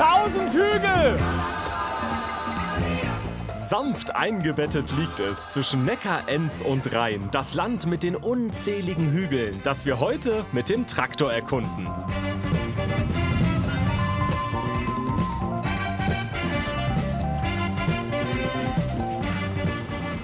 1000 Hügel! Sanft eingebettet liegt es zwischen Neckar, Enz und Rhein. Das Land mit den unzähligen Hügeln, das wir heute mit dem Traktor erkunden.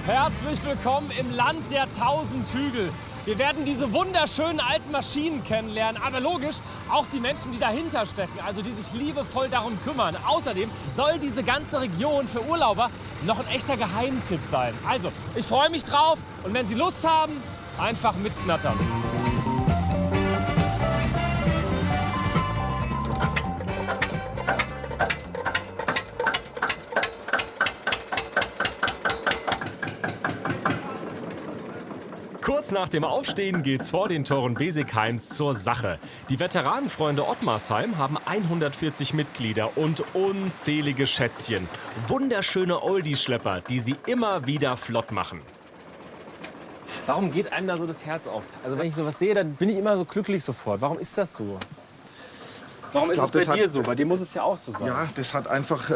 Herzlich willkommen im Land der 1000 Hügel. Wir werden diese wunderschönen alten Maschinen kennenlernen, aber logisch auch die Menschen, die dahinter stecken, also die sich liebevoll darum kümmern. Außerdem soll diese ganze Region für Urlauber noch ein echter Geheimtipp sein. Also, ich freue mich drauf und wenn Sie Lust haben, einfach mitknattern. Kurz nach dem Aufstehen geht's vor den Toren Besekheims zur Sache. Die Veteranenfreunde Ottmarsheim haben 140 Mitglieder und unzählige Schätzchen. Wunderschöne Oldie-Schlepper, die sie immer wieder flott machen. Warum geht einem da so das Herz auf? Also wenn ich sowas sehe, dann bin ich immer so glücklich sofort. Warum ist das so? Warum ist es bei dir so? Bei dir muss es ja auch so sein. Ja, das hat einfach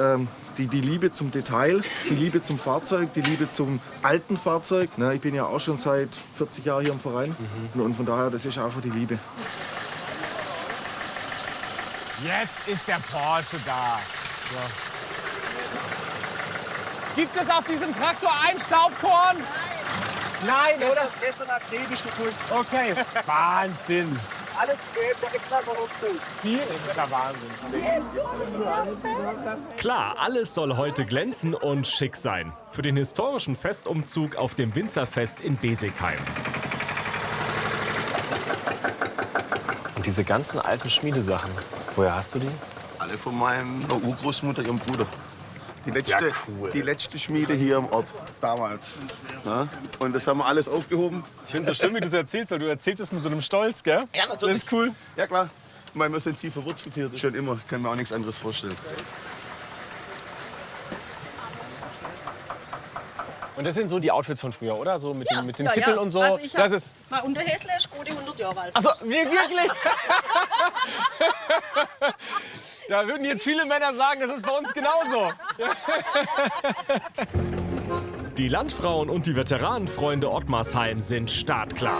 die Liebe zum Detail, die Liebe zum Fahrzeug, die Liebe zum alten Fahrzeug. Ne, ich bin ja auch schon seit 40 Jahren hier im Verein und von daher, das ist einfach die Liebe. Jetzt ist der Porsche da. So. Gibt es auf diesem Traktor ein Staubkorn? Nein, oder? Gestern akribisch geputzt. Okay, Wahnsinn. Alles gelb, extra Korruption. Hier ist der Wahnsinn. Klar, alles soll heute glänzen und schick sein. Für den historischen Festumzug auf dem Winzerfest in Besekheim. Und diese ganzen alten Schmiedesachen, woher hast du die? Alle von meiner Urgroßmutter, ihrem Bruder. Die letzte Schmiede hier im Ort, damals. Ja? Und das haben wir alles aufgehoben. Ich finde es so schön, wie du es erzählst, weil du erzählst es mit so einem Stolz, gell? Ja, natürlich. Das ist cool. Ja, klar. Ich meine, wir sind tief verwurzelt hier, schon immer. Ich kann mir auch nichts anderes vorstellen. Und das sind so die Outfits von früher, oder? So mit den ja, Kitteln ja. und so. Also ich Das ist. Mein Unterhäsler ist gute 100 Jahre alt. Achso, wirklich? Da würden jetzt viele Männer sagen, das ist bei uns genauso. Die Landfrauen und die Veteranenfreunde Ottmarsheim sind startklar.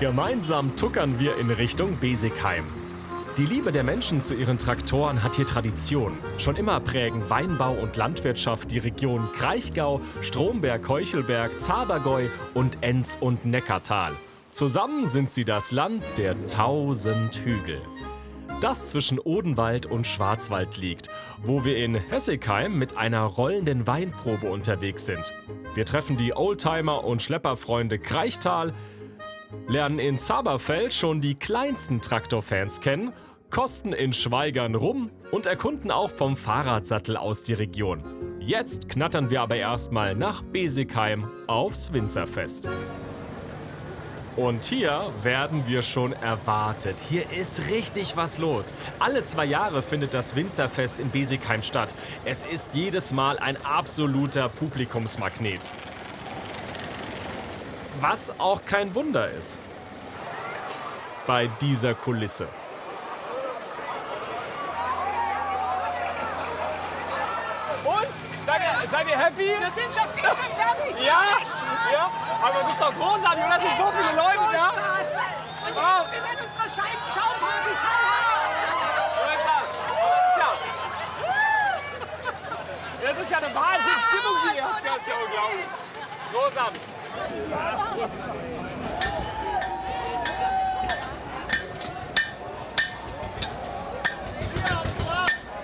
Gemeinsam tuckern wir in Richtung Besekheim. Die Liebe der Menschen zu ihren Traktoren hat hier Tradition. Schon immer prägen Weinbau und Landwirtschaft die Region Kraichgau, Stromberg, Heuchelberg, Zabergäu und Enz- und Neckartal. Zusammen sind sie das Land der 1000 Hügel. Das zwischen Odenwald und Schwarzwald liegt, wo wir in Hessigheim mit einer rollenden Weinprobe unterwegs sind. Wir treffen die Oldtimer und Schlepperfreunde Kraichtal, lernen in Zaberfeld schon die kleinsten Traktorfans kennen, kosten in Schweigern rum und erkunden auch vom Fahrradsattel aus die Region. Jetzt knattern wir aber erstmal nach Besekheim aufs Winzerfest. Und hier werden wir schon erwartet. Hier ist richtig was los. Alle 2 Jahre findet das Winzerfest in Besekheim statt. Es ist jedes Mal ein absoluter Publikumsmagnet. Was auch kein Wunder ist. Bei dieser Kulisse. Und? Seid ihr happy? Wir sind schon fix und fertig. Ja? Ja? Aber es ist doch großartig, oder? Es sind so viele Leute da. Spaß. Und Wow. wir werden unserer Schauparty teilhaben. Das ist ja eine Wahnsinnsstimmung hier. Das ist ja unglaublich. Großartig.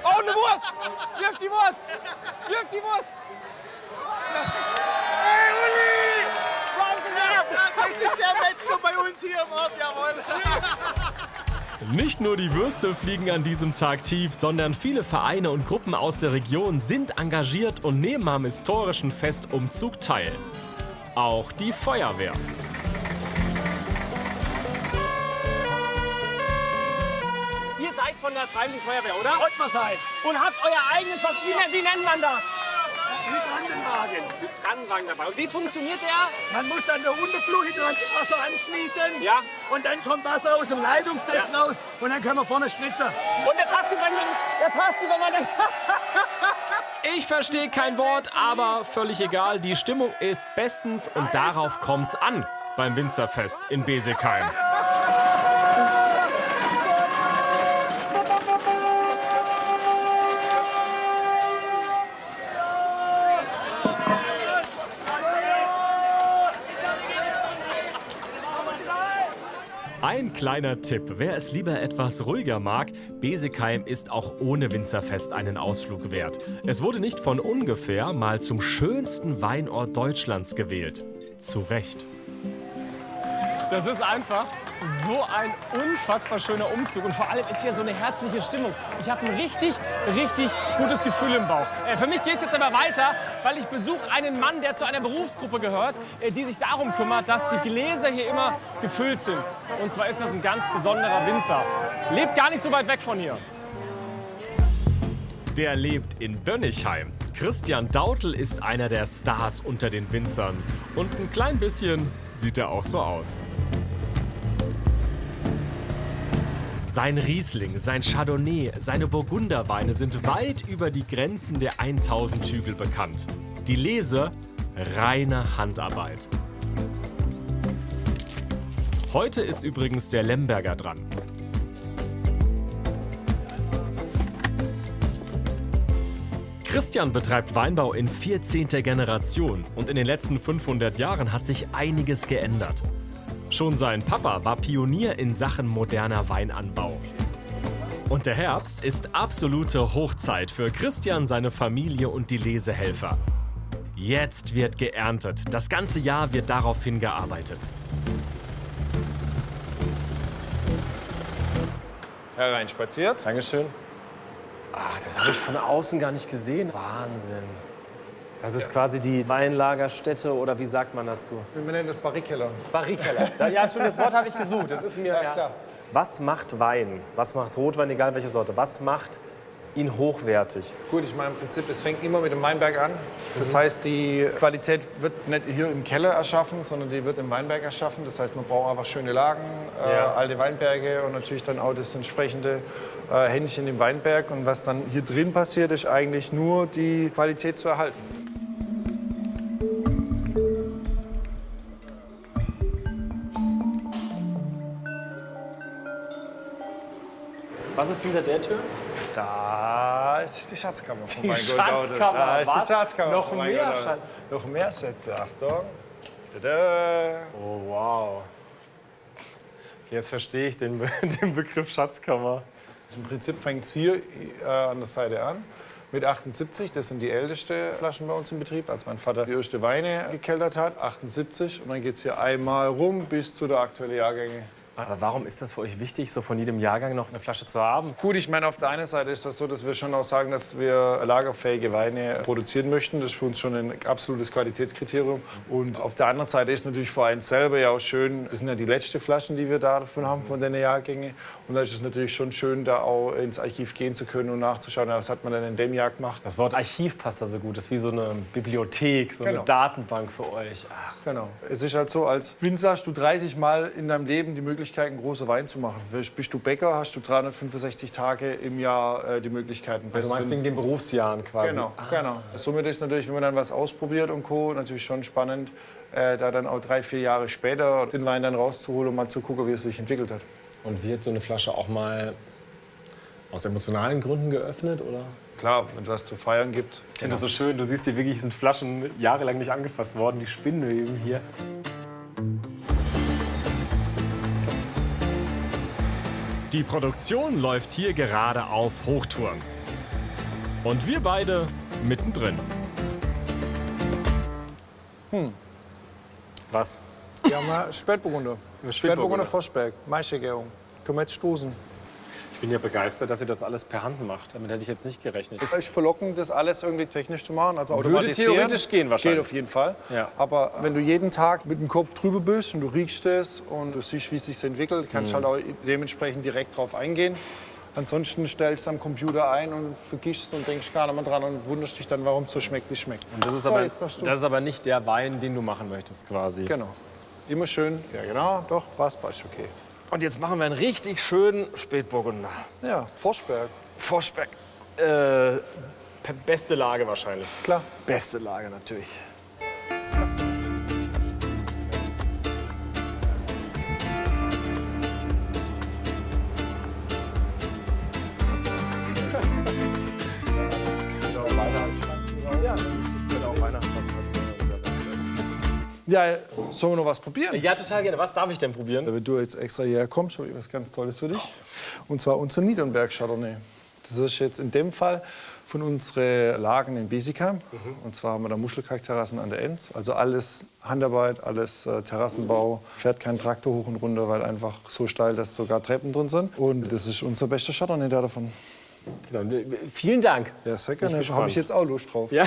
Oh, eine Wurst! Wirf die Wurst! Wirf die Wurst! Hey, Uli! Das ist der Metzger bei uns hier im Ort, jawohl. Nicht nur die Würste fliegen an diesem Tag tief, sondern viele Vereine und Gruppen aus der Region sind engagiert und nehmen am historischen Festumzug teil. Auch die Feuerwehr. Ihr seid von der Freiwilligen Feuerwehr, oder? Ottmarsheim. Und habt euer eigenes, wie nennt man das? Hydrantenwagen. Hydrantenwagen dabei. Und wie funktioniert der? Man muss an der Unterflurhydrant Wasser anschließen. Ja. Und dann kommt Wasser aus dem Leitungsnetz raus. Und dann können wir vorne spritzen. Und jetzt hast du meine... Ich verstehe kein Wort, aber völlig egal. Die Stimmung ist bestens und darauf kommt's an beim Winzerfest in Besigheim. Ein kleiner Tipp, wer es lieber etwas ruhiger mag, Besigheim ist auch ohne Winzerfest einen Ausflug wert. Es wurde nicht von ungefähr mal zum schönsten Weinort Deutschlands gewählt. Zu Recht. Das ist einfach so ein unfassbar schöner Umzug. Und vor allem ist hier so eine herzliche Stimmung. Ich habe ein richtig gutes Gefühl im Bauch. Für mich geht es jetzt aber weiter, weil ich besuche einen Mann, der zu einer Berufsgruppe gehört, die sich darum kümmert, dass die Gläser hier immer gefüllt sind. Und zwar ist das ein ganz besonderer Winzer. Lebt gar nicht so weit weg von hier. Der lebt in Bönnigheim. Christian Dautl ist einer der Stars unter den Winzern. Und ein klein bisschen sieht er auch so aus. Sein Riesling, sein Chardonnay, seine Burgunderweine sind weit über die Grenzen der 1000 Hügel bekannt. Die Lese, reine Handarbeit. Heute ist übrigens der Lemberger dran. Christian betreibt Weinbau in 14. Generation und in den letzten 500 Jahren hat sich einiges geändert. Schon sein Papa war Pionier in Sachen moderner Weinanbau. Und der Herbst ist absolute Hochzeit für Christian, seine Familie und die Lesehelfer. Jetzt wird geerntet. Das ganze Jahr wird darauf hingearbeitet. Hereinspaziert. Dankeschön. Ach, das habe ich von außen gar nicht gesehen. Wahnsinn. Das ist quasi die Weinlagerstätte oder wie sagt man dazu? Wir nennen das Barrikkeller. Barrikkeller. Ja, schon das Wort habe ich gesucht. Das ist mir Ja, klar. Was macht Wein? Was macht Rotwein, egal welche Sorte? Was macht ihn hochwertig? Gut, ich meine im Prinzip, es fängt immer mit dem Weinberg an. Das heißt, die Qualität wird nicht hier im Keller erschaffen, sondern die wird im Weinberg erschaffen. Das heißt, man braucht einfach schöne Lagen, alte Weinberge und natürlich dann auch das entsprechende Händchen im Weinberg. Und was dann hier drin passiert, ist eigentlich nur die Qualität zu erhalten. Was ist hinter der Tür? Da ist die Schatzkammer von Die Weingut Schatzkammer, Dautl. Da ist was? die Schatzkammer Noch von mehr Weingut Dautl. Schatz- Noch mehr Sätze, Achtung. Tada. Oh, wow. Jetzt verstehe ich den Begriff Schatzkammer. Im Prinzip fängt es hier an der Seite an. Mit 78, das sind die ältesten Flaschen bei uns im Betrieb, als mein Vater die erste Weine gekeltert hat, 78. Und dann geht es hier einmal rum bis zu der aktuellen Jahrgänge. Aber warum ist das für euch wichtig, so von jedem Jahrgang noch eine Flasche zu haben? Gut, ich meine, auf der einen Seite ist das so, dass wir schon auch sagen, dass wir lagerfähige Weine produzieren möchten. Das ist für uns schon ein absolutes Qualitätskriterium. Und auf der anderen Seite ist natürlich für einen selber ja auch schön, das sind ja die letzten Flaschen, die wir davon haben, von den Jahrgängen. Und da ist es natürlich schon schön, da auch ins Archiv gehen zu können und nachzuschauen, was hat man denn in dem Jahr gemacht. Das Wort Archiv passt da so gut. Das ist wie so eine Bibliothek, so Genau. eine Datenbank für euch. Ach. Genau. Es ist halt so, als Winzer hast du 30 Mal in deinem Leben die Möglichkeit, einen großen Wein zu machen. Bist du Bäcker, hast du 365 Tage im Jahr die Möglichkeiten. Du meinst wegen den Berufsjahren quasi? Genau, genau. Somit ist natürlich, wenn man dann was ausprobiert und Co., natürlich schon spannend, da dann auch 3, 4 Jahre später den Wein dann rauszuholen und mal zu gucken, wie es sich entwickelt hat. Und wird so eine Flasche auch mal aus emotionalen Gründen geöffnet, oder? Klar, wenn es was zu feiern gibt. Ich finde das so schön. Du siehst, die wirklich sind Flaschen jahrelang nicht angefasst worden. Die Spinnweben hier. Die Produktion läuft hier gerade auf Hochtouren. Und wir beide mittendrin. Was? Wir haben mal Spätburgunder. Spätburgunder. Froschberg, Maischegärung. Können wir jetzt stoßen? Ich bin ja begeistert, dass ihr das alles per Hand macht. Damit hätte ich jetzt nicht gerechnet. Es ist verlockend, das alles irgendwie technisch zu machen, also Würde automatisieren. theoretisch gehen wahrscheinlich. Geht auf jeden Fall. Ja. Aber wenn du jeden Tag mit dem Kopf drüber bist und du riechst es und du siehst, wie es sich entwickelt, kannst du halt auch dementsprechend direkt drauf eingehen. Ansonsten stellst du am Computer ein und vergisst es und denkst gar nicht mehr dran und wunderst dich dann, warum es so schmeckt, wie es schmeckt. Und das ist, So, aber, jetzt darfst du. das ist aber nicht der Wein, den du machen möchtest quasi. Genau. Immer schön. Ja, genau. Doch, passt okay. Und jetzt machen wir einen richtig schönen Spätburgunder. Ja, Forschberg. Forschberg. Beste Lage wahrscheinlich. Klar. Beste Lage natürlich. Ja, sollen wir noch was probieren? Ja, total gerne. Was darf ich denn probieren? Wenn du jetzt extra hierher kommst, habe ich was ganz Tolles für dich. Und zwar unser Niedernberg Chardonnay. Das ist jetzt in dem Fall von unseren Lagen in Besigheim. Und zwar haben wir da Muschelkalkterrassen an der Enz. Also alles Handarbeit, alles Terrassenbau. Fährt kein Traktor hoch und runter, weil einfach so steil, dass sogar Treppen drin sind. Und das ist unser bester Chardonnay da davon. Genau. Vielen Dank. Ja, sehr gerne. Da habe ich jetzt auch Lust drauf. Ja.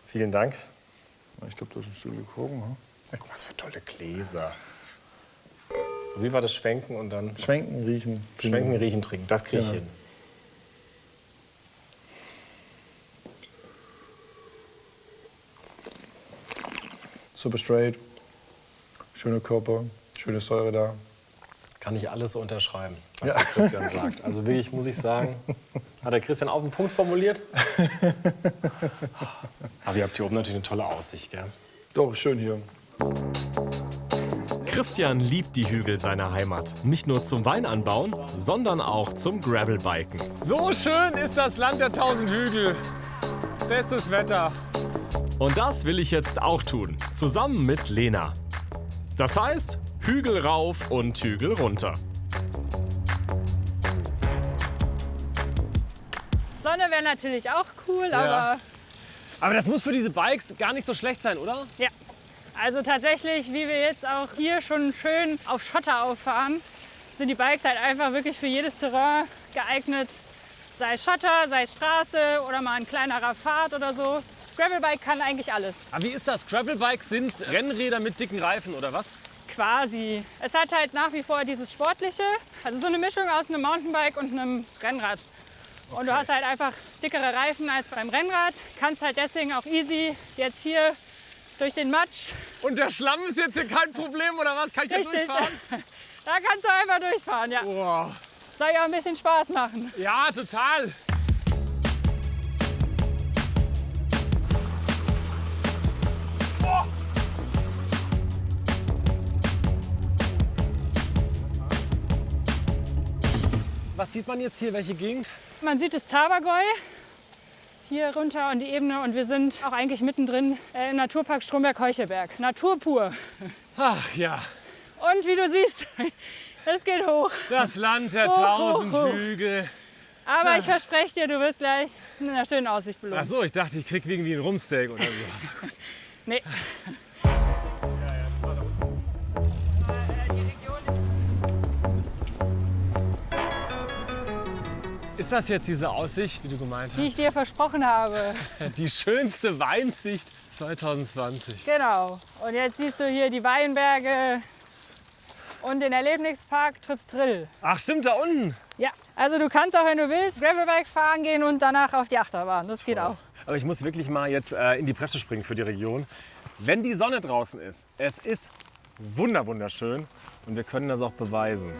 Vielen Dank. Ich glaube, du hast ein Stück gekochen. Hm? Guck mal, was für tolle Gläser. So, wie war das Schwenken und dann Schwenken, riechen. Schwenken, riechen, trinken. Das kriege ich hin. Super straight. Schöner Körper, schöne Säure da. Kann ich alles so unterschreiben, was der Christian sagt. Also wirklich, muss ich sagen, hat der Christian auf den Punkt formuliert. Aber ihr habt hier oben natürlich eine tolle Aussicht, gell? Doch, schön hier. Christian liebt die Hügel seiner Heimat. Nicht nur zum Weinanbauen, sondern auch zum Gravelbiken. So schön ist das Land der 1000 Hügel. Bestes Wetter. Und das will ich jetzt auch tun, zusammen mit Lena. Das heißt, Hügel rauf und Hügel runter. Sonne wäre natürlich auch cool, Aber das muss für diese Bikes gar nicht so schlecht sein, oder? ja. Also tatsächlich, wie wir jetzt auch hier schon schön auf Schotter auffahren, sind die Bikes halt einfach wirklich für jedes Terrain geeignet. Sei es Schotter, sei es Straße oder mal ein kleinerer Pfad oder so. Gravelbike kann eigentlich alles. Aber wie ist das? Gravelbikes sind Rennräder mit dicken Reifen, oder was? Quasi. Es hat halt nach wie vor dieses Sportliche, also so eine Mischung aus einem Mountainbike und einem Rennrad. Und du hast halt einfach dickere Reifen als beim Rennrad, kannst halt deswegen auch easy jetzt hier durch den Matsch. Und der Schlamm ist jetzt hier kein Problem, oder was? Kann ich da Richtig. durchfahren? Da kannst du einfach durchfahren, ja. Boah. Soll ja auch ein bisschen Spaß machen. Ja, total. Was sieht man jetzt hier? Welche Gegend? Man sieht das Zabergäu hier runter und die Ebene und wir sind auch eigentlich mittendrin im Naturpark Stromberg-Heuchelberg. Natur pur. Ach ja, Und wie du siehst, es geht hoch. das Land der Hoch, 1000 hoch, hoch. Hügel. Aber ich verspreche dir, du wirst gleich mit einer schönen Aussicht belohnt. Ach so, ich dachte, ich krieg irgendwie ein Rumpsteak oder so. Nee. Ist das jetzt diese Aussicht, die du gemeint Die ich hast? dir versprochen habe. Die schönste Weinsicht 2020. Genau. Und jetzt siehst du hier die Weinberge und den Erlebnispark Tripstrill. Ach stimmt, da unten. Ja, also du kannst auch, wenn du willst, Gravelbike fahren gehen und danach auf die Achterbahn. Das geht auch. Aber ich muss wirklich mal jetzt in die Presse springen für die Region. Wenn die Sonne draußen ist, es ist wunderschön und wir können das auch beweisen.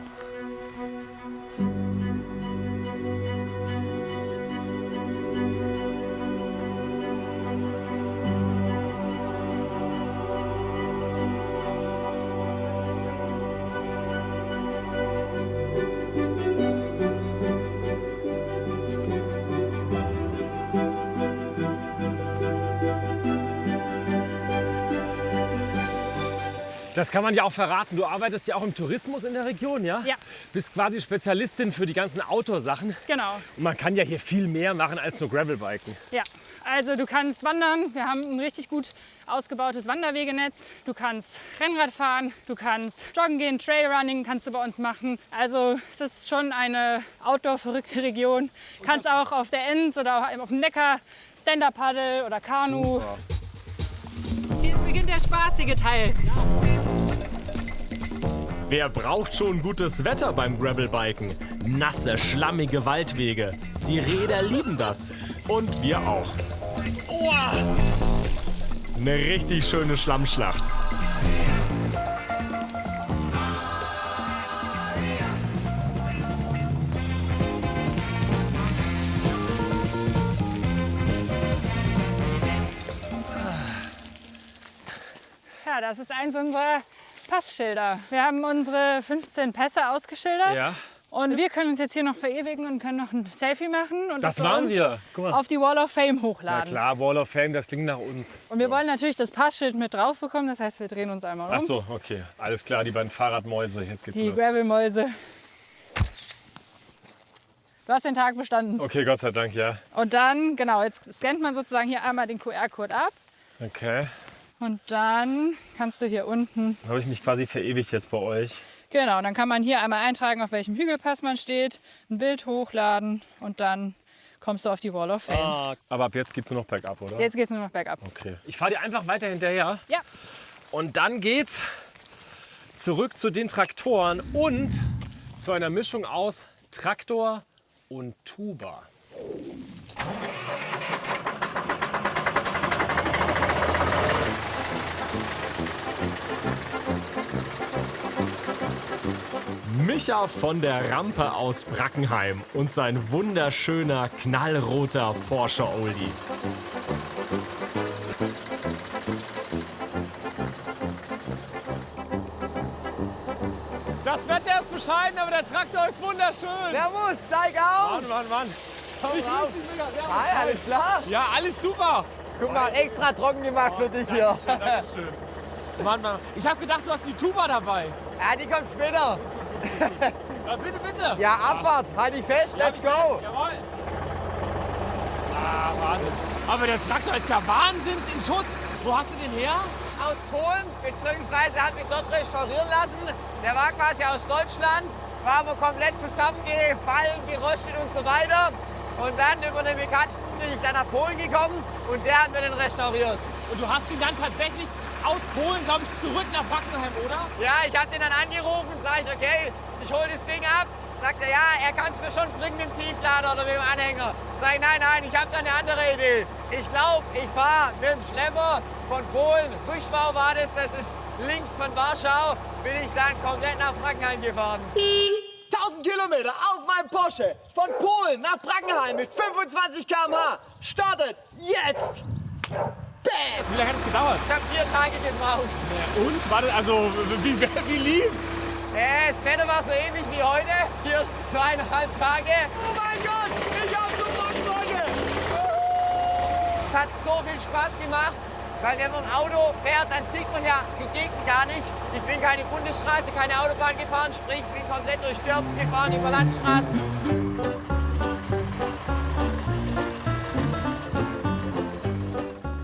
Das kann man ja auch verraten. Du arbeitest ja auch im Tourismus in der Region, ja? Ja. Bist quasi Spezialistin für die ganzen Outdoor-Sachen. Genau. Und man kann ja hier viel mehr machen als nur Gravelbiken. Ja, also du kannst wandern. Wir haben ein richtig gut ausgebautes Wanderwegenetz. Du kannst Rennrad fahren, du kannst joggen gehen, Trailrunning kannst du bei uns machen. Also es ist schon eine outdoor-verrückte Region. Kannst auch auf der Enz oder auf dem Neckar Stand-Up-Paddle oder Kanu. Super. Jetzt beginnt der spaßige Teil. Wer braucht schon gutes Wetter beim Gravelbiken? Nasse, schlammige Waldwege. Die Räder lieben das. Und wir auch. Oh. Eine richtig schöne Schlammschlacht. Ja, das ist eins unserer Passschilder. Wir haben unsere 15 Pässe ausgeschildert. Ja. Und wir können uns jetzt hier noch verewigen und können noch ein Selfie machen und Das bei machen uns wir. Guck mal. auf die Wall of Fame Na hochladen. klar, Wall of Fame, das klingt nach uns. Und wir wollen natürlich das Passschild mit drauf bekommen. Das heißt, wir drehen uns einmal um. Ach so, okay. Alles klar, die beiden Fahrradmäuse. Jetzt geht's Die los. Gravelmäuse. Du hast den Tag bestanden. Okay, Gott sei Dank, ja. Und dann, genau, jetzt scannt man sozusagen hier einmal den QR-Code ab. Okay. Und dann kannst du hier unten, Habe ich mich quasi verewigt jetzt bei euch. genau, dann kann man hier einmal eintragen, auf welchem Hügelpass man steht, ein Bild hochladen und dann kommst du auf die Wall of Fame. Aber ab jetzt geht's nur noch bergab, oder? Jetzt geht's nur noch bergab. Okay. Ich fahre dir einfach weiter hinterher. Ja. Und dann geht's zurück zu den Traktoren und zu einer Mischung aus Traktor und Tuba. Micha von der Rampe aus Brackenheim und sein wunderschöner, knallroter Porsche Oldie. Das Wetter ist bescheiden, aber der Traktor ist wunderschön. Servus, steig auf! Mann. Ich rauf. grüß dich, Micha. Servus. Hi, alles klar? Ja, alles super. Guck mal, extra trocken gemacht für dich hier. Dankeschön. Mann. Ich habe gedacht, du hast die Tuba dabei. Ja, die kommt später. Ja, bitte. Ja, Abfahrt, halt dich fest, let's go. Jawohl. Ah, Wahnsinn. Aber der Traktor ist ja Wahnsinns in Schuss. Wo hast du den her? Aus Polen, beziehungsweise hat mich dort restaurieren lassen. Der war quasi aus Deutschland, war aber komplett zusammengefallen, gerostet und so weiter. Und dann über einen Bekannten bin ich dann nach Polen gekommen und der hat mir den restauriert. Und du hast ihn dann tatsächlich aus Polen, glaube ich, zurück nach Brackenheim, oder? Ja, ich habe den dann angerufen, sage ich, okay, ich hole das Ding ab. Sagt er, ja, er kann es mir schon bringen mit dem Tieflader oder mit dem Anhänger. Sag ich, nein, ich habe da eine andere Idee. Ich glaube, ich fahre mit dem Schlepper von Polen, Rüschwau war das ist links von Warschau, bin ich dann komplett nach Brackenheim gefahren. 1000 Kilometer auf meinem Porsche von Polen nach Brackenheim mit 25 km/h. Startet jetzt! Bam! Wie lange hat es gedauert? Ich habe 4 Tage gebraucht. Und? War das, also, wie lief's? Das Wetter war so ähnlich wie heute. Hier ist 2,5 Tage. Oh mein Gott, ich hab so Bock, Leute! Es hat so viel Spaß gemacht, weil wenn man ein Auto fährt, dann sieht man ja die Gegend gar nicht. Ich bin keine Bundesstraße, keine Autobahn gefahren, sprich, ich bin komplett durch Dörfer gefahren, über Landstraßen.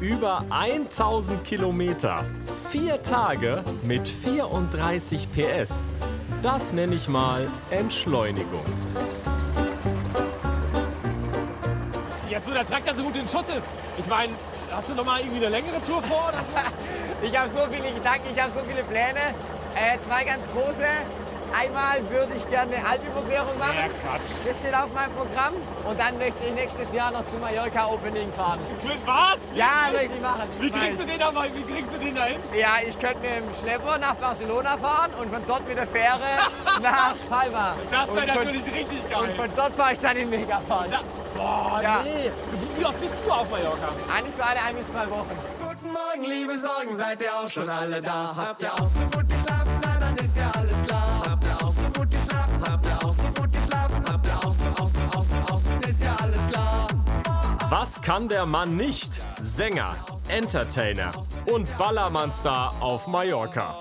Über 1000 Kilometer, 4 Tage mit 34 PS. Das nenne ich mal Entschleunigung. Jetzt, wo der Traktor so gut in Schuss ist. Ich meine, hast du noch mal irgendwie eine längere Tour vor oder so? Ich habe so viele Gedanken, ich habe so viele Pläne. 2 ganz große. Einmal würde ich gerne eine Alpüberquerung machen. Ja, Quatsch. Das steht auf meinem Programm. Und dann möchte ich nächstes Jahr noch zum Mallorca Opening fahren. Was? Ja, möchte ich machen. Wie kriegst du den da hin? Ja, ich könnte mit dem Schlepper nach Barcelona fahren und von dort mit der Fähre nach Palma. Das wäre Und von- natürlich richtig geil. Und von dort fahre ich dann in Megapark. Boah, Ja. nee. Wie oft bist du auf Mallorca? Eigentlich so alle 1 bis 2 Wochen. Guten Morgen, liebe Sorgen, seid ihr auch schon alle da? Habt ihr auch so gut geschlafen? Na, dann ist ja alles klar. Habt ihr auch so gut geschlafen? Habt ihr auch so gut geschlafen? Habt ihr auch so, ist ja alles klar. Was kann der Mann nicht? Sänger, Entertainer und Ballermann-Star auf Mallorca.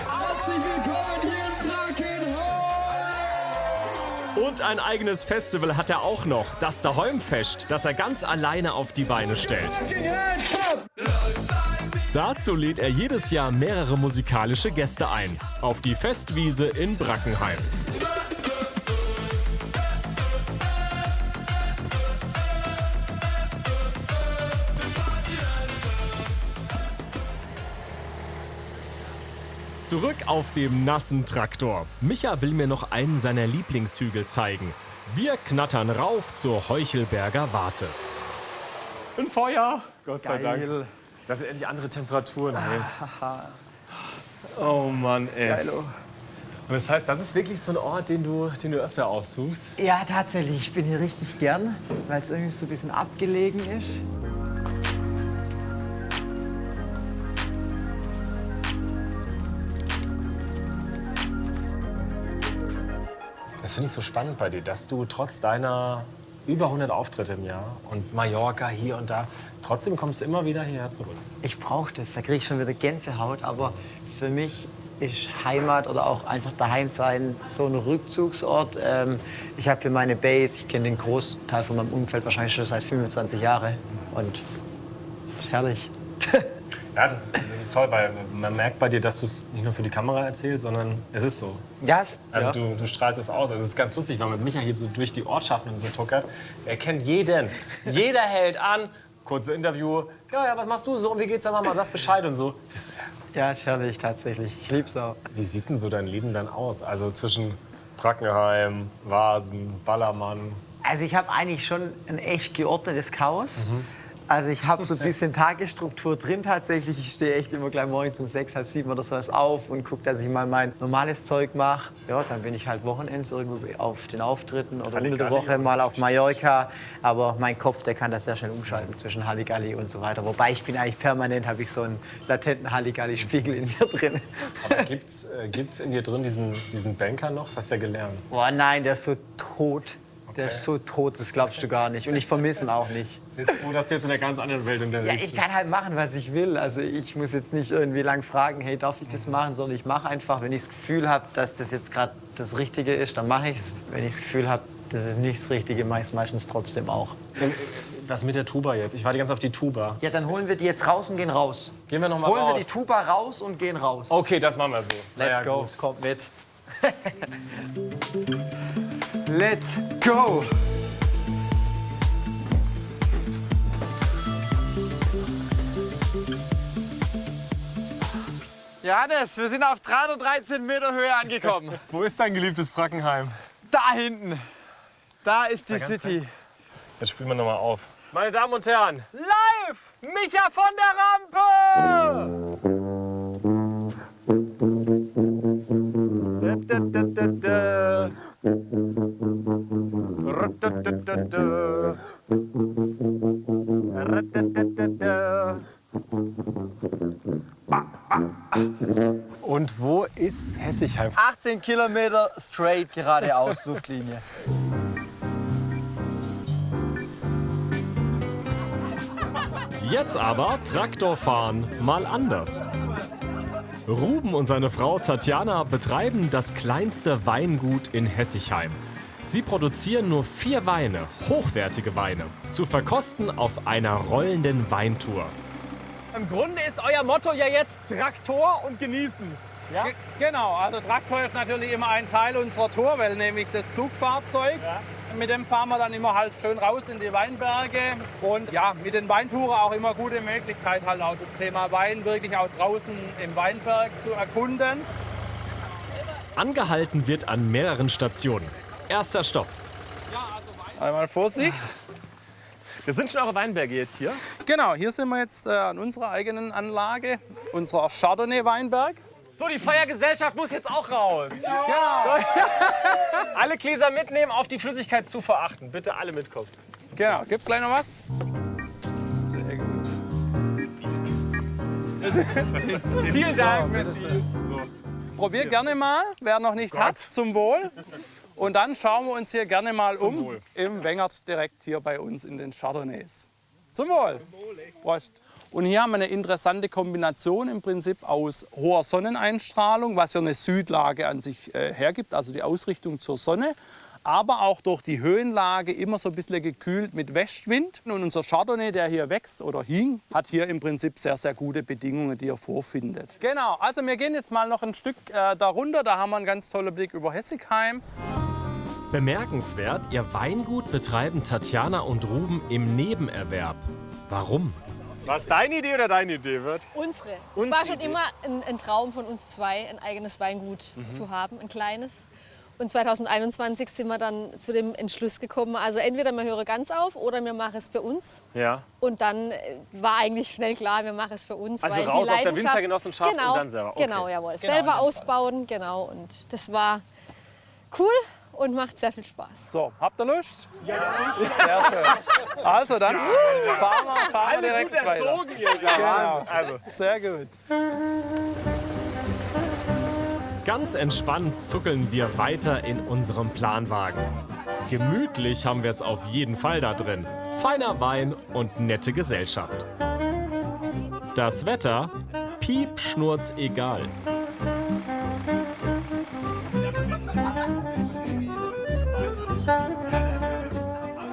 Herzlich willkommen hier in Brackenheim. Und ein eigenes Festival hat er auch noch, das Daheimfest, das er ganz alleine auf die Beine stellt. Dazu lädt er jedes Jahr mehrere musikalische Gäste ein, auf die Festwiese in Brackenheim. Zurück auf dem nassen Traktor. Micha will mir noch einen seiner Lieblingshügel zeigen. Wir knattern rauf zur Heuchelberger Warte. Ein Feuer. Gott sei Geil. Dank. Das sind endlich andere Temperaturen. Oh Mann, ey. Geilo. Und das heißt, das ist wirklich so ein Ort, den du öfter aufsuchst? Ja, tatsächlich. Ich bin hier richtig gern, weil es irgendwie so ein bisschen abgelegen ist. Das finde ich so spannend bei dir, dass du trotz deiner über 100 Auftritte im Jahr und Mallorca hier und da, trotzdem kommst du immer wieder hierher zurück. Ich brauche das, da kriege ich schon wieder Gänsehaut, aber für mich ist Heimat oder auch einfach daheim sein so ein Rückzugsort. Ich habe hier meine Base, ich kenne den Großteil von meinem Umfeld wahrscheinlich schon seit 25 Jahren und ist herrlich. Ja, das ist toll, weil man merkt bei dir, dass du es nicht nur für die Kamera erzählst, sondern es ist so. Ja, Also du strahlst es aus. Also es ist ganz lustig, weil man mit Micha hier so durch die Ortschaften und so tuckert. Er kennt jeden. Jeder hält an. Kurze Interview. Ja, was machst du so? Und wie geht's der Mama? Sagst Bescheid und so. Ja, ist herrlich tatsächlich. Ich lieb's auch. Wie sieht denn so dein Leben dann aus? Also zwischen Brackenheim, Vasen, Ballermann. Also ich habe eigentlich schon ein echt geordnetes Chaos. Also ich habe so ein bisschen Tagesstruktur drin tatsächlich. Ich stehe echt immer gleich morgens um 6, halb 7 oder so auf und gucke, dass ich mal mein normales Zeug mache. Ja, dann bin ich halt Wochenends irgendwo auf den Auftritten oder unter der Woche mal auf Mallorca. Aber mein Kopf, der kann das sehr schnell umschalten zwischen Halligalli und so weiter. Wobei ich bin eigentlich permanent, habe ich so einen latenten Halligalli-Spiegel in mir drin. Aber gibt's in dir drin diesen Banker noch? Das hast du ja gelernt. Boah, nein, der ist so tot. Der ist so tot, das glaubst du gar nicht. Und ich vermisse ihn auch nicht. Ist froh, dass du jetzt in einer ganz anderen Welt unterwegs bist. Ja, ich kann halt machen, was ich will. Also ich muss jetzt nicht irgendwie lang fragen, hey, darf ich das machen? Sondern ich mache einfach, wenn ich das Gefühl habe, dass das jetzt gerade das Richtige ist, dann mache ich es. Wenn ich das Gefühl habe, das ist nicht das Richtige, mache ich es meistens trotzdem auch. Was mit der Tuba jetzt? Ich warte ganz auf die Tuba. Ja, dann holen wir die jetzt raus und gehen raus. Gehen wir noch mal raus. Holen wir die Tuba raus und gehen raus. Okay, das machen wir so. Let's go, Gut. kommt mit. Let's go! Johannes, wir sind auf 313 Meter Höhe angekommen. Wo ist dein geliebtes Brackenheim? Da hinten, da ist die ganz City. rechts. Jetzt spielen wir noch mal auf. Meine Damen und Herren, live Micha von der Rampe! Und wo ist Hessigheim? 18 Kilometer straight geradeaus, Luftlinie. Jetzt aber Traktorfahren mal anders. Ruben und seine Frau Tatjana betreiben das kleinste Weingut in Hessigheim. Sie produzieren nur 4 Weine, hochwertige Weine, zu verkosten auf einer rollenden Weintour. Im Grunde ist euer Motto ja jetzt Traktor und genießen. Ja? Genau, also Traktor ist natürlich immer ein Teil unserer Tour, weil nämlich das Zugfahrzeug. Ja. Mit dem fahren wir dann immer halt schön raus in die Weinberge und ja, mit den Weintouren auch immer gute Möglichkeit halt auch das Thema Wein wirklich auch draußen im Weinberg zu erkunden. Angehalten wird an mehreren Stationen. Erster Stopp. Einmal Vorsicht. Das sind schon eure Weinberge jetzt hier? Genau, hier sind wir jetzt an unserer eigenen Anlage, unserer Chardonnay-Weinberg. So, die Feiergesellschaft muss jetzt auch raus. Genau. So. Alle Gläser mitnehmen, auf die Flüssigkeit zu verachten. Bitte alle mitkommen. Genau, gib gleich noch was. Sehr gut. Vielen Dank, Messi. So. Probier gerne mal, wer noch nicht hat, zum Wohl. Und dann schauen wir uns hier gerne mal um im Wengert direkt hier bei uns in den Chardonnays. Zum Wohl. Prost. Und hier haben wir eine interessante Kombination im Prinzip aus hoher Sonneneinstrahlung, was ja eine Südlage an sich hergibt, also die Ausrichtung zur Sonne, aber auch durch die Höhenlage immer so ein bisschen gekühlt mit Westwind. Und unser Chardonnay, der hier wächst oder hing, hat hier im Prinzip sehr, sehr gute Bedingungen, die er vorfindet. Genau, also wir gehen jetzt mal noch ein Stück darunter, da haben wir einen ganz tollen Blick über Hessigheim. Bemerkenswert, ihr Weingut betreiben Tatjana und Ruben im Nebenerwerb. Warum? War es deine Idee oder deine Idee, Wirt? Unsere. Es war schon immer ein Traum von uns zwei, ein eigenes Weingut zu haben, ein kleines. Und 2021 sind wir dann zu dem Entschluss gekommen, also entweder wir hören ganz auf oder wir machen es für uns. Ja. Und dann war eigentlich schnell klar, wir machen es für uns. Also weil raus die aus der Winzergenossenschaft genau, und dann selber. Okay. Genau, jawohl. Selber ausbauen, genau. Und das war cool und macht sehr viel Spaß. So, habt ihr Lust? Ja. Sehr schön. Also dann fahren wir direkt weiter. Genau. Also. Sehr gut. Ganz entspannt zuckeln wir weiter in unserem Planwagen. Gemütlich haben wir es auf jeden Fall da drin. Feiner Wein und nette Gesellschaft. Das Wetter? Piep, Schnurz, egal.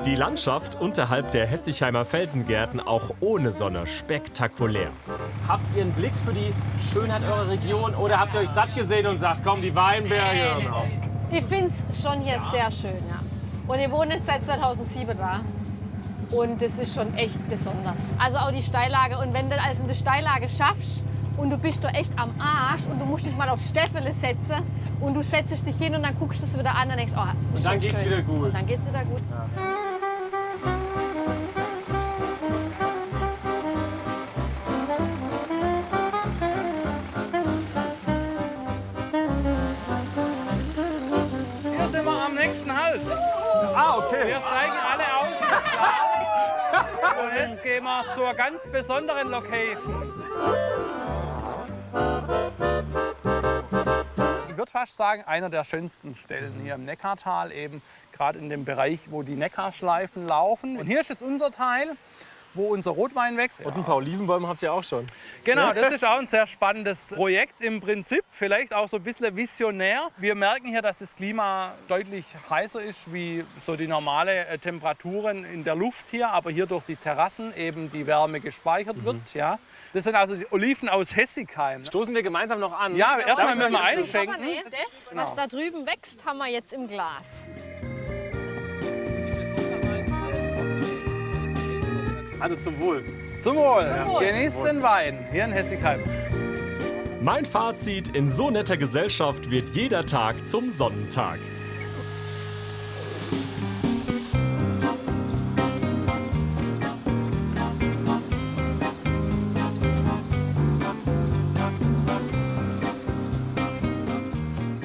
Die Landschaft unterhalb der Hessigheimer Felsengärten auch ohne Sonne spektakulär. Habt ihr einen Blick für die Schönheit eurer Region oder habt ihr euch satt gesehen und sagt, komm, die Weinberge? Ich finde es schon hier sehr schön, ja. Und ich wohne jetzt seit 2007 da. Und das ist schon echt besonders. Also auch die Steillage. Und wenn du also eine Steillage schaffst und du bist da echt am Arsch und du musst dich mal aufs Stäffele setzen und du setzt dich hin und dann guckst du es wieder an und denkst, oh, und dann geht's schön. wieder gut. Und dann geht's wieder gut. Ja. Hier sind wir am nächsten Halt. Ah, okay. Wir steigen alle aus ins Glas. Und jetzt gehen wir zur ganz besonderen Location. Ich würde fast sagen, einer der schönsten Stellen hier im Neckartal, eben gerade in dem Bereich, wo die Neckarschleifen laufen. Und hier ist jetzt unser Teil, wo unser Rotwein wächst. Und ein paar Olivenbäume habt ihr auch schon. Genau, das ist auch ein sehr spannendes Projekt im Prinzip, vielleicht auch so ein bisschen visionär. Wir merken hier, dass das Klima deutlich heißer ist wie so die normale Temperaturen in der Luft hier, aber hier durch die Terrassen eben die Wärme gespeichert wird. Ja. Das sind also die Oliven aus Hessigheim. Stoßen wir gemeinsam noch an? Ja, erstmal müssen wir einschenken. Das, was da drüben wächst, haben wir jetzt im Glas. Also zum Wohl. Zum Wohl. Zum Wohl. Genießt den Wein hier in Hessigheim. Mein Fazit: In so netter Gesellschaft wird jeder Tag zum Sonnentag.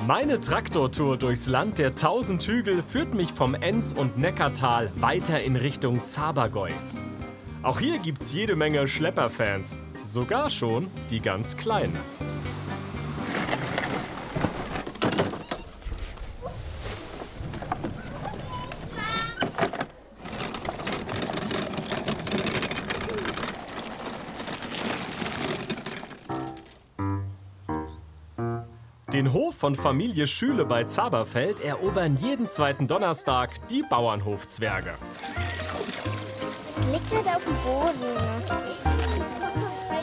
Meine Traktortour durchs Land der 1000 Hügel führt mich vom Enns- und Neckartal weiter in Richtung Zabergäu. Auch hier gibt's jede Menge Schlepperfans, sogar schon die ganz Kleinen. Den Hof von Familie Schüle bei Zaberfeld erobern jeden zweiten Donnerstag die Bauernhofzwerge. Liegt halt auf dem Boden.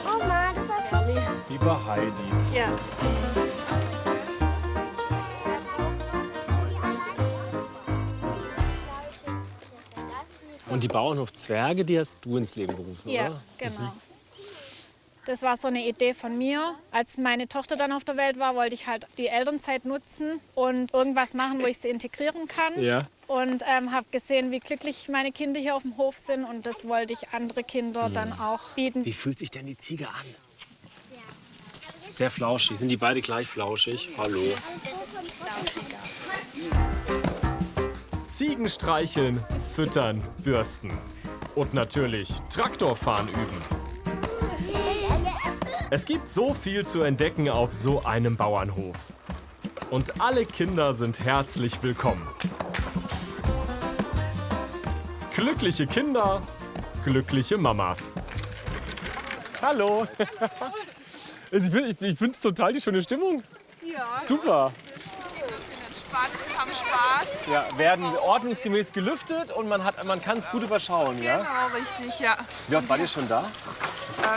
Oh Mann, das war Tommy. Lieber Heidi. Ja. Und die Bauernhofzwerge, die hast du ins Leben gerufen, Ja, oder? genau. Das war so eine Idee von mir. Als meine Tochter dann auf der Welt war, wollte ich halt die Elternzeit nutzen und irgendwas machen, wo ich sie integrieren kann. Ja. Und habe gesehen, wie glücklich meine Kinder hier auf dem Hof sind. Und das wollte ich andere Kinder dann auch bieten. Wie fühlt sich denn die Ziege an? Sehr flauschig. Sind die beide gleich flauschig? Hallo. Das ist nicht flauschiger. Ziegen streicheln, füttern, bürsten. Und natürlich Traktorfahren üben. Es gibt so viel zu entdecken auf so einem Bauernhof. Und alle Kinder sind herzlich willkommen. Glückliche Kinder, glückliche Mamas. Hallo. Also ich finde es total die schöne Stimmung. Ja. Super. Wir sind entspannt, haben Spaß. Ja, werden ordnungsgemäß gelüftet und man kann es gut überschauen, ja? Genau, richtig, ja. Wie oft wart ihr schon da?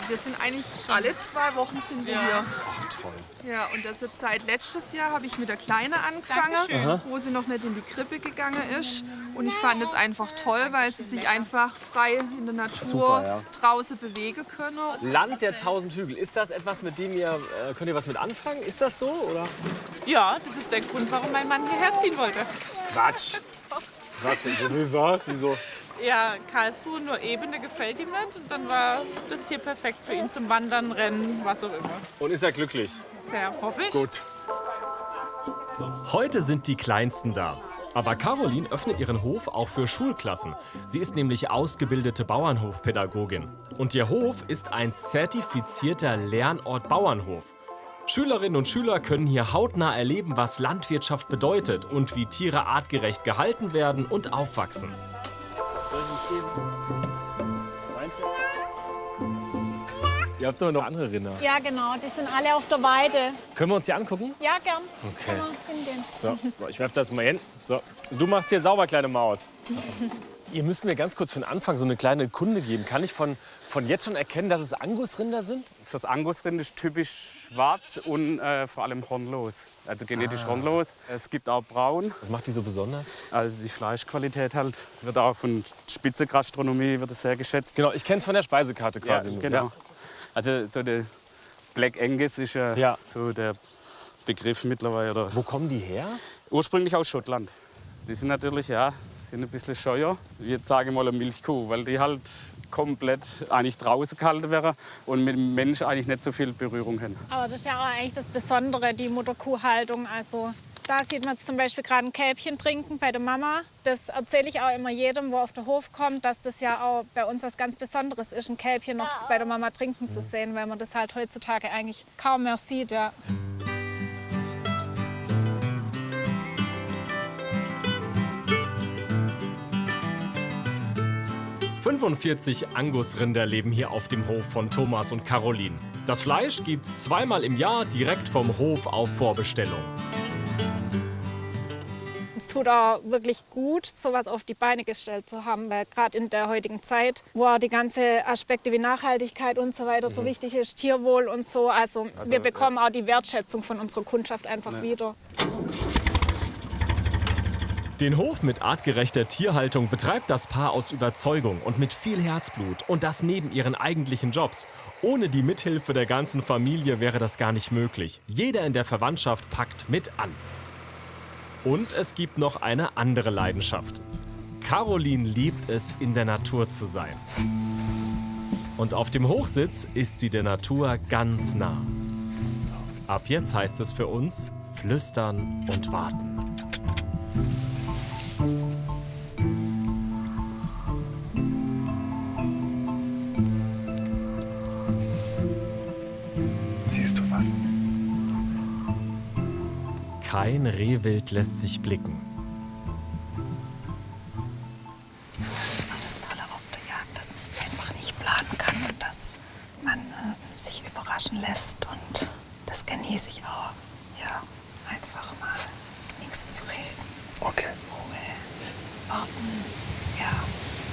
Wir sind eigentlich alle 2 Wochen sind wir hier. Ach, toll. Ja, und das jetzt seit letztes Jahr habe ich mit der Kleine angefangen, Aha. wo sie noch nicht in die Krippe gegangen ist. Und ich fand es einfach toll, weil sie sich einfach frei in der Natur Super, ja. draußen bewegen können. Land der 1000 Hügel. Ist das etwas, mit dem ihr, könnt ihr was mit anfangen? Ist das so, oder? Ja, das ist der Grund, warum mein Mann hierher ziehen wollte. Quatsch. Was? Wieso? Ja, Karlsruhe nur Ebene gefällt ihm nicht. Und dann war das hier perfekt für ihn zum Wandern, Rennen, was auch immer. Und ist er glücklich? Sehr, hoffe ich. Gut. Heute sind die Kleinsten da. Aber Caroline öffnet ihren Hof auch für Schulklassen. Sie ist nämlich ausgebildete Bauernhofpädagogin. Und ihr Hof ist ein zertifizierter Lernort Bauernhof. Schülerinnen und Schüler können hier hautnah erleben, was Landwirtschaft bedeutet und wie Tiere artgerecht gehalten werden und aufwachsen. Ihr habt doch noch andere Rinder. Ja, genau, die sind alle auf der Weide. Können wir uns die angucken? Ja, gern. Okay. Können wir hingehen. So, ich werf das mal hin. So, du machst hier sauber, kleine Maus. Ihr müsst mir ganz kurz für den Anfang so eine kleine Kunde geben. Kann ich von jetzt schon erkennen, dass es Angusrinder sind? Das Angusrind ist typisch schwarz und vor allem hornlos. Also genetisch hornlos. Es gibt auch braun. Was macht die so besonders? Also die Fleischqualität halt wird auch von Spitzengastronomie wird es sehr geschätzt. Genau, ich kenne es von der Speisekarte quasi. Ja, genau. Ja. Also so der Black Angus ist ja, so der Begriff mittlerweile. Oder Wo kommen die her? Ursprünglich aus Schottland. Die sind natürlich sind ein bisschen scheuer. Wir sagen mal eine Milchkuh, weil die halt komplett eigentlich draußen gehalten wäre und mit dem Mensch eigentlich nicht so viel Berührung haben. Aber das ist ja auch eigentlich das Besondere, die Mutterkuhhaltung. Also da sieht man jetzt zum Beispiel gerade ein Kälbchen trinken bei der Mama. Das erzähle ich auch immer jedem, wo auf den Hof kommt, dass das ja auch bei uns was ganz Besonderes ist, ein Kälbchen noch bei der Mama trinken zu sehen, weil man das halt heutzutage eigentlich kaum mehr sieht. Ja. 45 Angusrinder leben hier auf dem Hof von Thomas und Caroline. Das Fleisch gibt's zweimal im Jahr direkt vom Hof auf Vorbestellung. Es tut auch wirklich gut, sowas auf die Beine gestellt zu haben, weil gerade in der heutigen Zeit, wo auch die ganzen Aspekte wie Nachhaltigkeit und so weiter so wichtig ist, Tierwohl und so, also wir bekommen auch die Wertschätzung von unserer Kundschaft einfach wieder. Den Hof mit artgerechter Tierhaltung betreibt das Paar aus Überzeugung und mit viel Herzblut. Und das neben ihren eigentlichen Jobs. Ohne die Mithilfe der ganzen Familie wäre das gar nicht möglich. Jeder in der Verwandtschaft packt mit an. Und es gibt noch eine andere Leidenschaft. Caroline liebt es, in der Natur zu sein. Und auf dem Hochsitz ist sie der Natur ganz nah. Ab jetzt heißt es für uns flüstern und warten. Siehst du was? Kein Rehwild lässt sich blicken. Das war das Tolle auf der Jagd, dass man einfach nicht planen kann und dass man sich überraschen lässt. Und das genieße ich auch. Ja, einfach mal nichts zu reden. Okay. Ruhe, warten. Ja,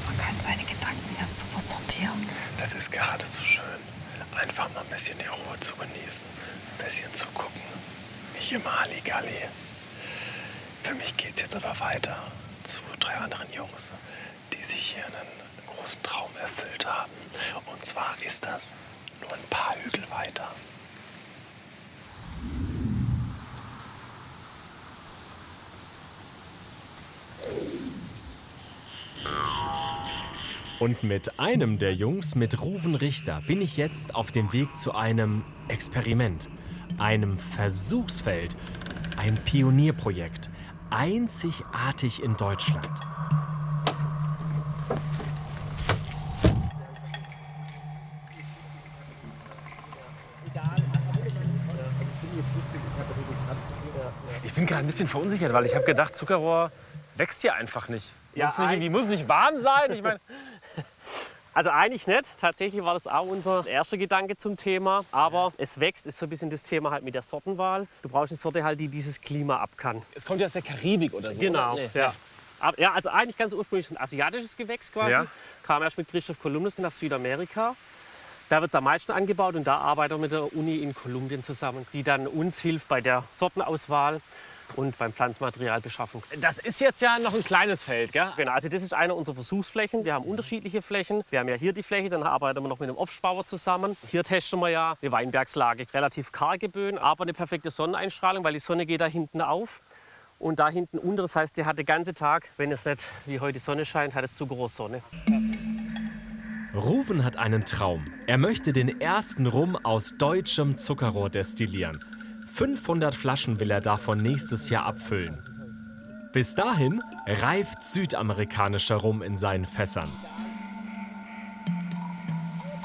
man kann seine Gedanken ja super sortieren. Das ist gerade so schön. Einfach mal ein bisschen die Ruhe zu genießen, ein bisschen zu gucken. Nicht immer Halligalli. Für mich geht's jetzt aber weiter zu 3 anderen Jungs, die sich hier einen großen Traum erfüllt haben. Und zwar ist das nur ein paar Hügel weiter. Und mit einem der Jungs, mit Ruven Richter, bin ich jetzt auf dem Weg zu einem Experiment, einem Versuchsfeld, ein Pionierprojekt, einzigartig in Deutschland. Ich bin gerade ein bisschen verunsichert, weil ich habe gedacht, Zuckerrohr wächst hier einfach nicht. Ja, Muss es nicht warm sein? Ich meine, Also eigentlich nicht. Tatsächlich war das auch unser erster Gedanke zum Thema. Aber es wächst, ist so ein bisschen das Thema halt mit der Sortenwahl. Du brauchst eine Sorte halt, die dieses Klima ab kann. es kommt ja aus der Karibik oder so. Genau, oder? Nee. ja. Aber, ja, also eigentlich ganz ursprünglich ein asiatisches Gewächs quasi. Ja. Kam erst mit Christoph Kolumbus nach Südamerika. Da wird es am meisten angebaut und da arbeiten wir mit der Uni in Kolumbien zusammen, die dann uns hilft bei der Sortenauswahl. und beim Pflanzenmaterialbeschaffung. Das ist jetzt ja noch ein kleines Feld, gell? Genau, also das ist eine unserer Versuchsflächen. Wir haben unterschiedliche Flächen. Wir haben ja hier die Fläche, dann arbeiten wir noch mit einem Obstbauer zusammen. Hier testen wir ja eine Weinbergslage. Relativ karge Böden, aber eine perfekte Sonneneinstrahlung, weil die Sonne geht da hinten auf. Und da hinten unter, das heißt, der hat den ganzen Tag, wenn es nicht wie heute die Sonne scheint, hat es Zuckerrohrsonne. Ruven hat einen Traum. Er möchte den ersten Rum aus deutschem Zuckerrohr destillieren. 500 Flaschen will er davon nächstes Jahr abfüllen. Bis dahin reift südamerikanischer Rum in seinen Fässern.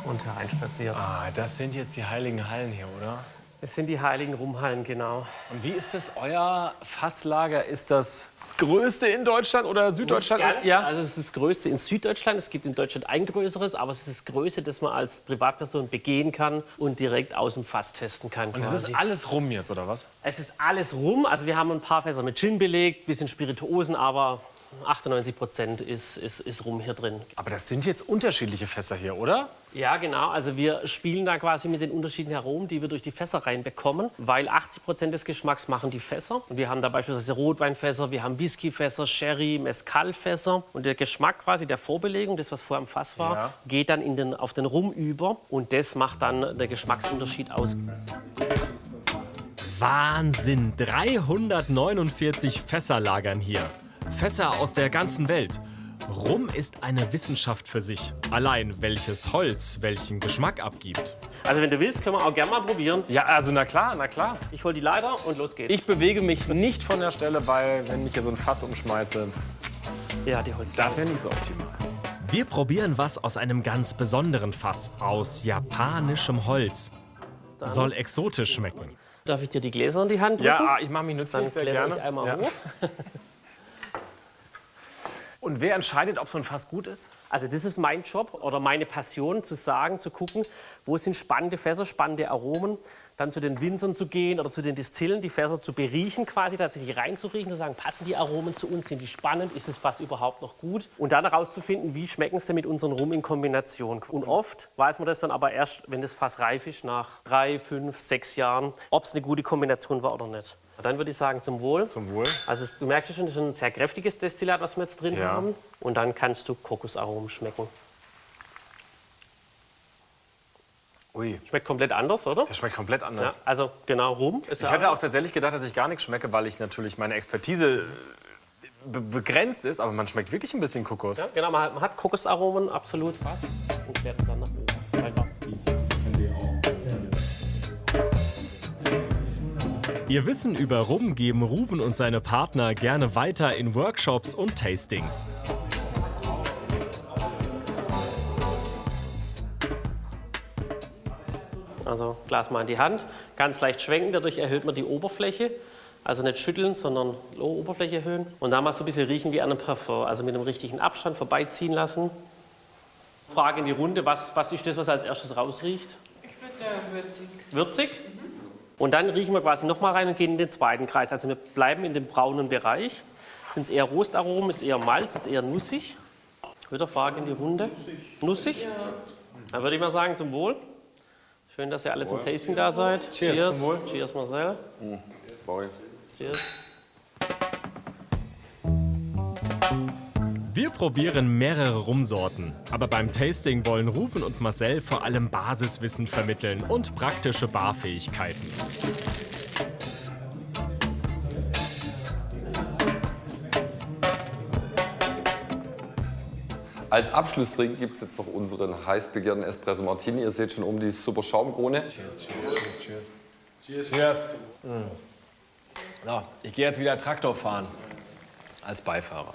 Und hereinspaziert. Ah, das sind jetzt die heiligen Hallen hier, oder? Das sind die heiligen Rumhallen, genau. Und wie ist das, euer Fasslager? Ist das größte in Deutschland oder Süddeutschland? Ganz, ja. Also es ist das größte in Süddeutschland. Es gibt in Deutschland ein größeres, aber es ist das größte, das man als Privatperson begehen kann und direkt aus dem Fass testen kann. Und es ist alles Rum jetzt, oder was? Es ist alles Rum. Also wir haben ein paar Fässer mit Gin belegt, bisschen Spirituosen, aber 98% ist Rum hier drin. Aber das sind jetzt unterschiedliche Fässer hier, oder? Ja, genau. Also wir spielen da quasi mit den unterschiedlichen Aromen, die wir durch die Fässer reinbekommen, weil 80% des Geschmacks machen die Fässer. Und wir haben da beispielsweise Rotweinfässer, wir haben Whiskyfässer, Sherry, Mezcalfässer. Und der Geschmack quasi der Vorbelegung, das was vorher im Fass war, geht dann auf den Rum über. Und das macht dann der Geschmacksunterschied aus. Wahnsinn! 349 Fässer lagern hier. Fässer aus der ganzen Welt. Rum ist eine Wissenschaft für sich. Allein welches Holz welchen Geschmack abgibt. Also wenn du willst, können wir auch gerne mal probieren. Ja, also na klar, na klar. Ich hol die Leiter und los geht's. Ich bewege mich nicht von der Stelle, weil wenn ich hier so ein Fass umschmeiße, ja, die Holz. Das wäre nicht so optimal. Wir probieren was aus einem ganz besonderen Fass, aus japanischem Holz. Soll exotisch schmecken. Darf ich dir die Gläser in die Hand drücken? Ja, ich mache mich nützlich, sehr gerne. Ich einmal hoch. Und wer entscheidet, ob so ein Fass gut ist? Also das ist mein Job oder meine Passion, zu sagen, zu gucken, wo sind spannende Fässer, spannende Aromen, dann zu den Winzern zu gehen oder zu den Distillen, die Fässer zu beriechen, quasi tatsächlich reinzuriechen, zu sagen, passen die Aromen zu uns, sind die spannend, ist das Fass überhaupt noch gut? Und dann herauszufinden, wie schmecken sie mit unserem Rum in Kombination. Und oft weiß man das dann aber erst, wenn das Fass reif ist, nach 3, 5, 6 Jahren, ob es eine gute Kombination war oder nicht. Dann würde ich sagen, zum Wohl. Zum Wohl. Also du merkst schon, das ist ein sehr kräftiges Destillat, was wir jetzt drin haben. Und dann kannst du Kokosaromen schmecken. Ui. Schmeckt komplett anders, oder? Das schmeckt komplett anders. Ja, also genau, Rum. Ich hatte auch tatsächlich gedacht, dass ich gar nichts schmecke, weil ich natürlich meine Expertise begrenzt ist. Aber man schmeckt wirklich ein bisschen Kokos. Ja, genau, man hat Kokosaromen, absolut. Und klärt dann nach oben. Einfach. Ihr Wissen über Rum geben Ruven und seine Partner gerne weiter in Workshops und Tastings. Also Glas mal in die Hand, ganz leicht schwenken, dadurch erhöht man die Oberfläche. Also nicht schütteln, sondern Oberfläche erhöhen. Und dann mal so ein bisschen riechen wie an einem Parfum. Also mit einem richtigen Abstand vorbeiziehen lassen. Frage in die Runde, was ist das, was als erstes rausriecht? Ich würde würzig. Würzig? Und dann riechen wir quasi noch mal rein und gehen in den zweiten Kreis. Also wir bleiben in dem braunen Bereich. Sind es eher Rostaromen, ist eher Malz, ist eher nussig? Wieder Frage in die Runde. Nussig? Ja. Dann würde ich mal sagen, zum Wohl. Schön, dass ihr alle zum Tasting da seid. Cheers. Cheers, zum Wohl. Cheers Marcel. Cheers. Wir probieren mehrere Rumsorten, aber beim Tasting wollen Ruven und Marcel vor allem Basiswissen vermitteln und praktische Barfähigkeiten. Als Abschlussdrink gibt es jetzt noch unseren heiß begehrten Espresso Martini. Ihr seht schon oben die super Schaumkrone. Cheers, cheers, cheers, cheers. Cheers. So, ich gehe jetzt wieder Traktor fahren als Beifahrer.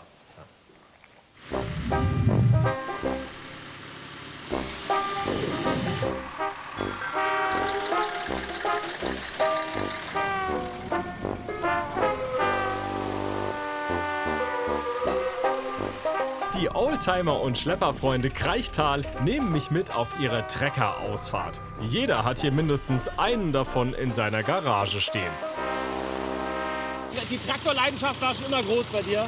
Die Oldtimer und Schlepperfreunde Kreichtal nehmen mich mit auf ihre Trekkerausfahrt. Jeder hat hier mindestens einen davon in seiner Garage stehen. die Traktorleidenschaft war schon immer groß bei dir?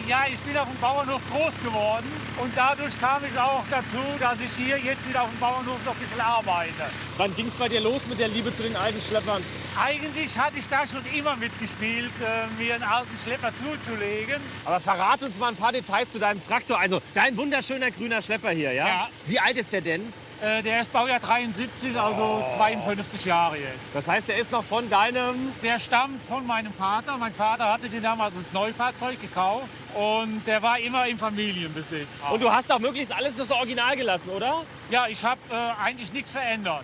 Ja, ich bin auf dem Bauernhof groß geworden und dadurch kam ich auch dazu, dass ich hier jetzt wieder auf dem Bauernhof noch ein bisschen arbeite. Wann ging es bei dir los mit der Liebe zu den alten Schleppern? Eigentlich hatte ich da schon immer mitgespielt, mir einen alten Schlepper zuzulegen. Aber verrate uns mal ein paar Details zu deinem Traktor. Also dein wunderschöner grüner Schlepper hier, ja? Ja. Wie alt ist der denn? Der ist Baujahr 73, also 52 Jahre jetzt. Das heißt, der ist noch von deinem... Der stammt von meinem Vater. Mein Vater hatte den damals als Neufahrzeug gekauft und der war immer im Familienbesitz. Und du hast auch möglichst alles das Original gelassen, oder? Ja, ich habe eigentlich nichts verändert.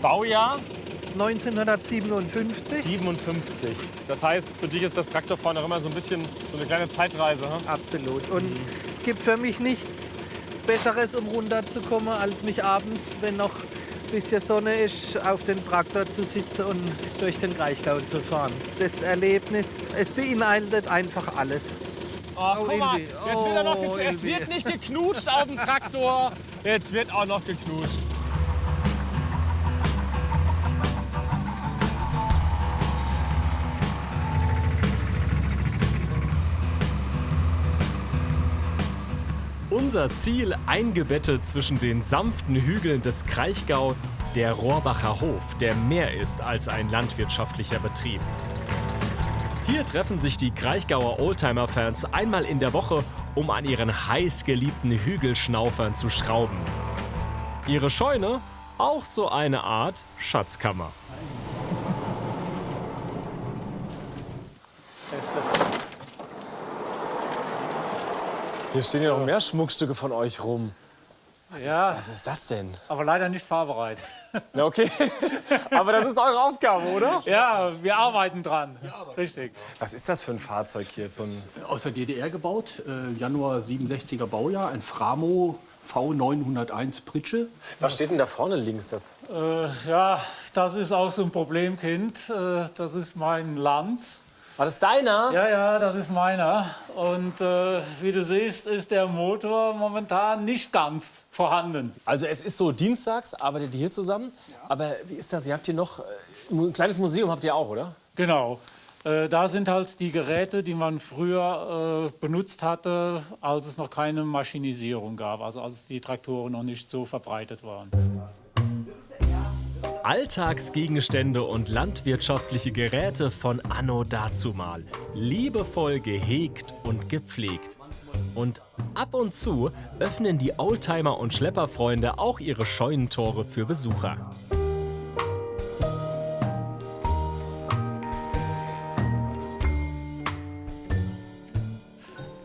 Baujahr? 1957. 57. Das heißt, für dich ist das Traktor vorne immer so ein bisschen so eine kleine Zeitreise, hm? Absolut. Und es gibt für mich nichts Besseres, um runterzukommen, als mich abends, wenn noch ein bisschen Sonne ist, auf den Traktor zu sitzen und durch den Kraichgau zu fahren. Das Erlebnis, es beinhaltet einfach alles. Oh, guck mal, jetzt wird er noch es wird nicht geknutscht auf dem Traktor, jetzt wird auch noch geknutscht. Unser Ziel, eingebettet zwischen den sanften Hügeln des Kraichgau, der Rohrbacher Hof, der mehr ist als ein landwirtschaftlicher Betrieb. Hier treffen sich die Kraichgauer Oldtimer-Fans einmal in der Woche, um an ihren heiß geliebten Hügelschnaufern zu schrauben. Ihre Scheune, auch so eine Art Schatzkammer. Hier stehen ja noch mehr Schmuckstücke von euch rum. Was ist das denn? Aber leider nicht fahrbereit. Na okay, aber das ist eure Aufgabe, oder? Ja, wir arbeiten dran. Richtig. Was ist das für ein Fahrzeug hier? Aus der DDR gebaut, Januar 67er Baujahr, ein Framo V901 Pritsche. Was steht denn da vorne links? Ja, das ist auch so ein Problemkind. Das ist mein Lanz. War das deiner? Ja, das ist meiner. Und wie du siehst, ist der Motor momentan nicht ganz vorhanden. Also es ist so, dienstags arbeitet ihr hier zusammen. Ja. Aber wie ist das? Ihr habt hier noch ein kleines Museum, habt ihr auch, oder? Genau. Da sind halt die Geräte, die man früher benutzt hatte, als es noch keine Maschinisierung gab. Also als die Traktoren noch nicht so verbreitet waren. Alltagsgegenstände und landwirtschaftliche Geräte von anno dazumal. Liebevoll gehegt und gepflegt. Und ab und zu öffnen die Oldtimer- und Schlepperfreunde auch ihre Scheunentore für Besucher.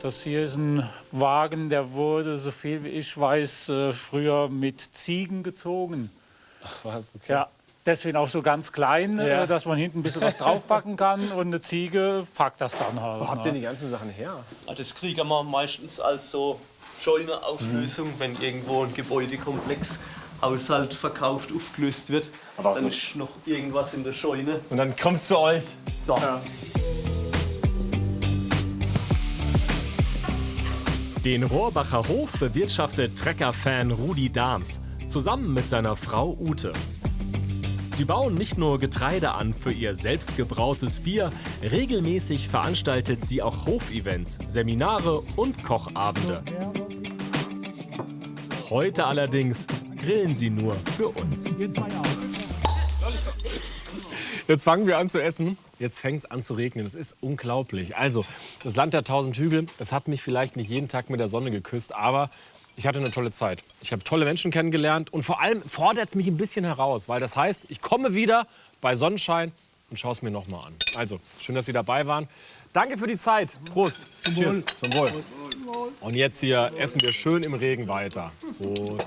Das hier ist ein Wagen, der wurde, so viel wie ich weiß, früher mit Ziegen gezogen. Ach was, okay. Ja, deswegen auch so ganz klein, Ja. dass man hinten ein bisschen was draufpacken kann und eine Ziege packt das dann halt. Wo habt ihr die ganzen Sachen her? Das kriegen wir meistens als so Scheunenauflösung, wenn irgendwo ein Gebäudekomplex, Haushalt verkauft, aufgelöst wird. Aber auch dann so ist noch irgendwas in der Scheune. Und dann kommt's zu euch. Ja. Ja. Den Rohrbacher Hof bewirtschaftet Trecker-Fan Rudi Dahms zusammen mit seiner Frau Ute. Sie bauen nicht nur Getreide an für ihr selbstgebrautes Bier, regelmäßig veranstaltet sie auch Hofevents, Seminare und Kochabende. Heute allerdings grillen sie nur für uns. Jetzt fangen wir an zu essen. Jetzt fängt es an zu regnen. Es ist unglaublich. Also, das Land der 1000 Hügel, das hat mich vielleicht nicht jeden Tag mit der Sonne geküsst, aber ich hatte eine tolle Zeit. Ich habe tolle Menschen kennengelernt und vor allem fordert es mich ein bisschen heraus, weil das heißt, ich komme wieder bei Sonnenschein und schaue es mir noch mal an. Also, schön, dass Sie dabei waren. Danke für die Zeit. Prost. Zum Wohl. Zum Wohl. Und jetzt hier essen wir schön im Regen weiter. Prost.